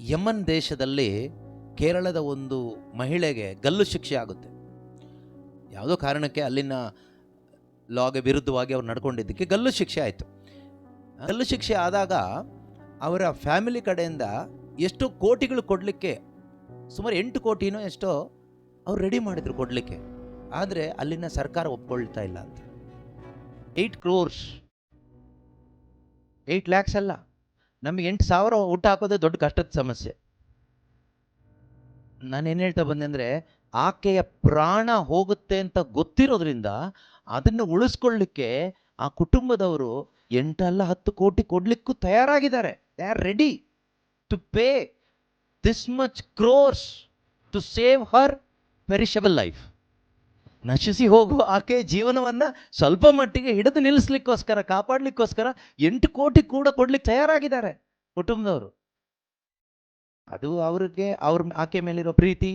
ಯಮನ್ ದೇಶದಲ್ಲಿ ಕೇರಳದ ಒಂದು ಮಹಿಳೆಗೆ ಗಲ್ಲು ಶಿಕ್ಷೆ ಆಗುತ್ತೆ. ಯಾವುದೋ ಕಾರಣಕ್ಕೆ ಅಲ್ಲಿನ ಲಾಗೆ ವಿರುದ್ಧವಾಗಿ ಅವ್ರು ನಡ್ಕೊಂಡಿದ್ದಕ್ಕೆ ಗಲ್ಲು ಶಿಕ್ಷೆ ಆಯಿತು. ಗಲ್ಲು ಶಿಕ್ಷೆ ಆದಾಗ ಅವರ ಫ್ಯಾಮಿಲಿ ಕಡೆಯಿಂದ ಎಷ್ಟು ಕೋಟಿಗಳು ಕೊಡಲಿಕ್ಕೆ, ಸುಮಾರು 8 ಕೋಟಿನೋ ಎಷ್ಟೋ ಅವ್ರು ರೆಡಿ ಮಾಡಿದ್ರು ಕೊಡಲಿಕ್ಕೆ. ಆದರೆ ಅಲ್ಲಿನ ಸರ್ಕಾರ ಒಪ್ಕೊಳ್ತಾ ಇಲ್ಲ ಅಂತ. 8 crores, 8 lakhs ಅಲ್ಲ, ನಮಗೆ 8,000 ಊಟ ಹಾಕೋದೇ ದೊಡ್ಡ ಕಷ್ಟದ ಸಮಸ್ಯೆ. ನಾನೇನು ಹೇಳ್ತಾ ಬಂದೆ ಅಂದರೆ, ಆಕೆಯ ಪ್ರಾಣ ಹೋಗುತ್ತೆ ಅಂತ ಗೊತ್ತಿರೋದ್ರಿಂದ ಅದನ್ನು ಉಳಿಸ್ಕೊಳ್ಳಿಕ್ಕೆ ಆ ಕುಟುಂಬದವರು 8 ಅಲ್ಲ 10 ಕೋಟಿ ಕೊಡ್ಲಿಕ್ಕೂ ತಯಾರಾಗಿದ್ದಾರೆ. They are ready to pay this much crores to save her perishable life. ನಶಿಸಿ ಹೋಗುವ ಆಕೆ ಜೀವನವನ್ನು ಸ್ವಲ್ಪ ಮಟ್ಟಿಗೆ ಹಿಡಿದು ನಿಲ್ಲಿಸ್ಲಿಕ್ಕೋಸ್ಕರ, ಕಾಪಾಡಲಿಕ್ಕೋಸ್ಕರ 8 ಕೋಟಿ ಕೂಡ ಕೊಡ್ಲಿಕ್ಕೆ ತಯಾರಾಗಿದ್ದಾರೆ ಕುಟುಂಬದವರು. ಅದು ಅವ್ರಿಗೆ ಆಕೆ ಮೇಲಿರೋ ಪ್ರೀತಿ,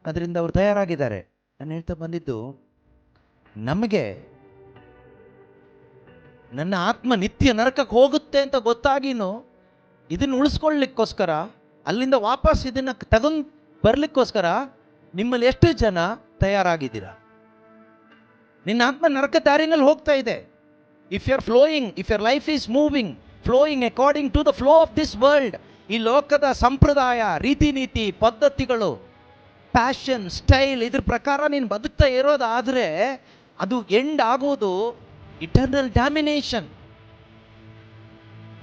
ಅದರಿಂದ ಅವ್ರು ತಯಾರಾಗಿದ್ದಾರೆ. ನಾನು ಹೇಳ್ತಾ ಬಂದಿದ್ದು, ನಮಗೆ ನನ್ನ ಆತ್ಮ ನಿತ್ಯ ನರಕಕ್ಕೆ ಹೋಗುತ್ತೆ ಅಂತ ಗೊತ್ತಾಗಿನೂ ಇದನ್ನು ಉಳಿಸ್ಕೊಳ್ಳಿಕ್ಕೋಸ್ಕರ, ಅಲ್ಲಿಂದ ವಾಪಸ್ ಇದನ್ನು ತಗೊಂಡು ಬರ್ಲಿಕ್ಕೋಸ್ಕರ ನಿಮ್ಮಲ್ಲಿ ಎಷ್ಟು ಜನ ತಯಾರಾಗಿದ್ದೀರಾ? ನಿನ್ನ ಆತ್ಮ ನರಕ ದಾರಿನಲ್ಲಿ ಹೋಗ್ತಾ ಇದೆ. If you are flowing, if your life is moving, flowing according to the flow of this world, ಈ ಲೋಕದ ಸಂಪ್ರದಾಯ, ರೀತಿ ನೀತಿ, ಪದ್ಧತಿಗಳು, ಪ್ಯಾಷನ್, ಸ್ಟೈಲ್, ಇದ್ರ ಪ್ರಕಾರ ನೀನು ಬದುಕ್ತಾ ಇರೋದಾದರೆ ಅದು ಎಂಡ್ ಆಗೋದು ಇಟರ್ನಲ್ ಡ್ಯಾಮಿನೇಷನ್,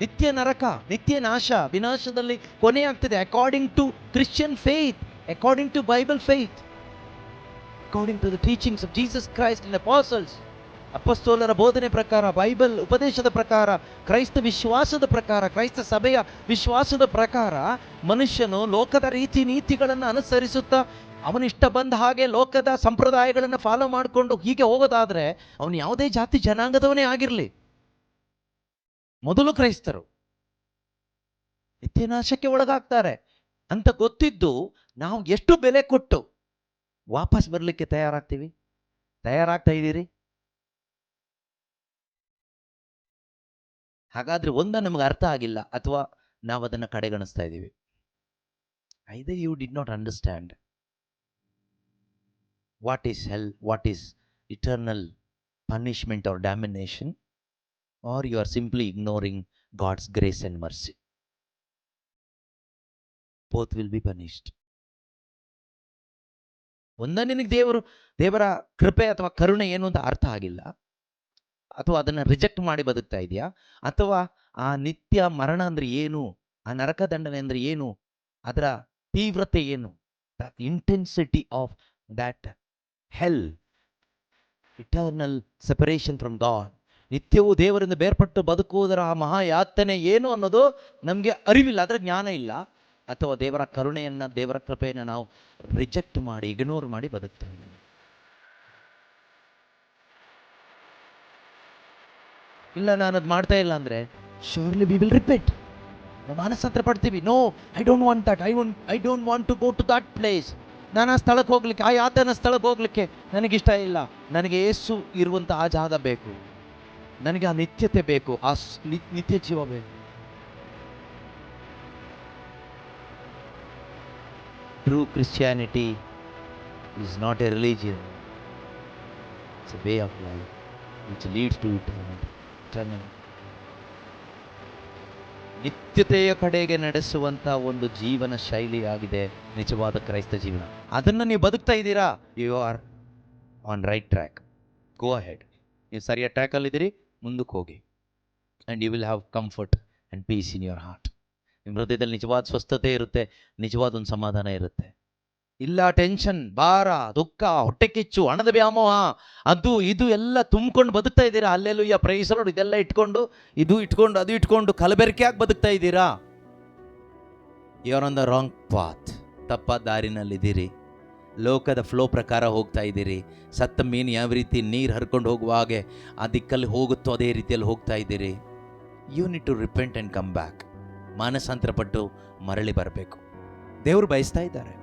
ನಿತ್ಯ ನರಕ, ನಿತ್ಯ ನಾಶ, ವಿನಾಶದಲ್ಲಿ ಕೊನೆಯಾಗ್ತದೆ. According to Christian faith, according to Bible faith, according to the teachings of Jesus Christ and apostles, ಅಪೊಸ್ತಲರ ಬೋಧನೆ ಪ್ರಕಾರ, ಬೈಬಲ್ ಉಪದೇಶದ ಪ್ರಕಾರ, ಕ್ರೈಸ್ತ ವಿಶ್ವಾಸದ ಪ್ರಕಾರ, ಕ್ರೈಸ್ತ ಸಭೆಯ ವಿಶ್ವಾಸದ ಪ್ರಕಾರ ಮನುಷ್ಯನು ಲೋಕದ ರೀತಿ ನೀತಿಗಳನ್ನು ಅನುಸರಿಸುತ್ತಾ ಅವನಿಷ್ಟ ಬಂದ ಹಾಗೆ ಲೋಕದ ಸಂಪ್ರದಾಯಗಳನ್ನು ಫಾಲೋ ಮಾಡಿಕೊಂಡು ಹೀಗೆ ಹೋಗೋದಾದ್ರೆ ಅವನು ಯಾವುದೇ ಜಾತಿ ಜನಾಂಗದವನೇ ಆಗಿರಲಿ, ಮೊದಲು ಕ್ರೈಸ್ತರು ನಿತ್ಯನಾಶಕ್ಕೆ ಒಳಗಾಗ್ತಾರೆ ಅಂತ ಗೊತ್ತಿದ್ದು ನಾವು ಎಷ್ಟು ಬೆಲೆ ಕೊಟ್ಟು ವಾಪಸ್ ಬರಲಿಕ್ಕೆ ತಯಾರಾಗ್ತಾ ಇದ್ದೀರಿ? ಹಾಗಾದ್ರೆ ನಮಗೆ ಅರ್ಥ ಆಗಿಲ್ಲ, ಅಥವಾ ನಾವು ಅದನ್ನು ಕಡೆಗಣಿಸ್ತಾ ಇದ್ದೀವಿ. Either you did not understand what is hell, what is eternal punishment or damnation, or you are simply ignoring God's grace and mercy. Both will be punished. ನಿನಗೆ ದೇವರ ಕೃಪೆ ಅಥವಾ ಕರುಣೆ ಏನು ಅಂತ ಅರ್ಥ ಆಗಿಲ್ಲ, ಅಥವಾ ಅದನ್ನು ರಿಜೆಕ್ಟ್ ಮಾಡಿ ಬದುಕ್ತಾ ಇದೆಯಾ, ಅಥವಾ ಆ ನಿತ್ಯ ಮರಣ ಅಂದ್ರೆ ಏನು, ಆ ನರಕ ದಂಡನೆ ಅಂದ್ರೆ ಏನು, ಅದರ ತೀವ್ರತೆ ಏನು, the intensity of that hell, eternal separation from God, ನಿತ್ಯವೂ ದೇವರಿಂದ ಬೇರ್ಪಟ್ಟು ಬದುಕುವುದರ ಆ ಮಹಾಯಾತನೆ ಏನು ಅನ್ನೋದು ನಮಗೆ ಅರಿವಿಲ್ಲ, ಅದರ ಜ್ಞಾನ ಇಲ್ಲ. ಅಥವಾ ದೇವರ ಕರುಣೆಯನ್ನು, ದೇವರ ಕೃಪೆಯನ್ನು ನಾವು ರಿಜೆಕ್ಟ್ ಮಾಡಿ, ಇಗ್ನೋರ್ ಮಾಡಿ ಬದುಕ್ತೇವೆ. ಇಲ್ಲ, ನಾನು ಅದು ಮಾಡ್ತಾ ಇಲ್ಲ ಅಂದರೆ ಶ್ಯೂರ್ಲಿ ವಿ ವಿಲ್ ರಿಪೀಟ್, ನಾವು ಮಾನಸಾಂತರ ಪಡ್ತೀವಿ. No, I don't want that, I don't want to go to that place. ನಾನು ಆ ಸ್ಥಳಕ್ಕೆ ಹೋಗ್ಲಿಕ್ಕೆ, ಆ ಯಾತನ ಸ್ಥಳಕ್ಕೆ ಹೋಗ್ಲಿಕ್ಕೆ ನನಗಿಷ್ಟ ಇಲ್ಲ. ನನಗೆ ಯೇಸು ಇರುವಂಥ ಆ ಜಾಗ ಬೇಕು, ನನಗೆ ಆ ನಿತ್ಯತೆ ಬೇಕು, ಆ ನಿತ್ಯ ಜೀವ ಬೇಕು. True Christianity is not a religion, it's a way of life which leads to eternal. ನಿತ್ಯತೆಯ ಕಡೆಗೆ ನಡೆಸುವಂತ ಒಂದು ಜೀವನ ಶೈಲಿಯಾಗಿದೆ ನಿಜವಾದ ಕ್ರೈಸ್ತ ಜೀವನ. ಅದನ್ನು ನೀವು ಬದುಕ್ತಾ ಇದ್ದೀರಾ, you are on right track. Go ahead, ನೀವು ಸರಿಯಾದ ಟ್ರ್ಯಾಕಲ್ಲಿದ್ದೀರಿ, ಮುಂದಕ್ಕೆ ಹೋಗಿ. And you will have comfort and peace in your heart. ನಿಮ್ಮ ಹೃದಯದಲ್ಲಿ ನಿಜವಾದ ಸ್ವಸ್ಥತೆ ಇರುತ್ತೆ, ನಿಜವಾದ ಒಂದು ಸಮಾಧಾನ ಇರುತ್ತೆ. ಇಲ್ಲ ಟೆನ್ಷನ್, ಭಾರ, ದುಃಖ, ಹೊಟ್ಟೆ ಕಿಚ್ಚು, ಹಣದ ವ್ಯಾಮೋಹ, ಅದು ಇದು ಎಲ್ಲ ತುಂಬಿಕೊಂಡು ಬದುಕ್ತಾ ಇದ್ದೀರಾ. ಅಲ್ಲೆಲ್ಲೂಯ್ಯ, ಪ್ರೈಸ್ ಲಾರ್ಡ್, ಇದೆಲ್ಲ ಇಟ್ಕೊಂಡು, ಇದು ಇಟ್ಕೊಂಡು, ಅದು ಇಟ್ಕೊಂಡು ಕಲಬೆರಕೆಯಾಗಿ ಬದುಕ್ತಾ ಇದ್ದೀರಾ. You are on the wrong path, ತಪ್ಪಾದ ದಾರಿನಲ್ಲಿದ್ದೀರಿ. ಲೋಕದ ಫ್ಲೋ ಪ್ರಕಾರ ಹೋಗ್ತಾ ಇದ್ದೀರಿ. ಸತ್ತ ಮೀನು ಯಾವ ರೀತಿ ನೀರು ಹರ್ಕೊಂಡು ಹೋಗುವ ಹಾಗೆ ಆ ದಿಕ್ಕಲ್ಲಿ ಹೋಗುತ್ತೋ ಅದೇ ರೀತಿಯಲ್ಲಿ ಹೋಗ್ತಾ ಇದ್ದೀರಿ. You need to repent and come back. ಮಾನಸಾಂತರ ಪಟ್ಟು ಮರಳಿ ಬರಬೇಕು. ದೇವರು ಬಯಸ್ತಾ ಇದ್ದಾರೆ.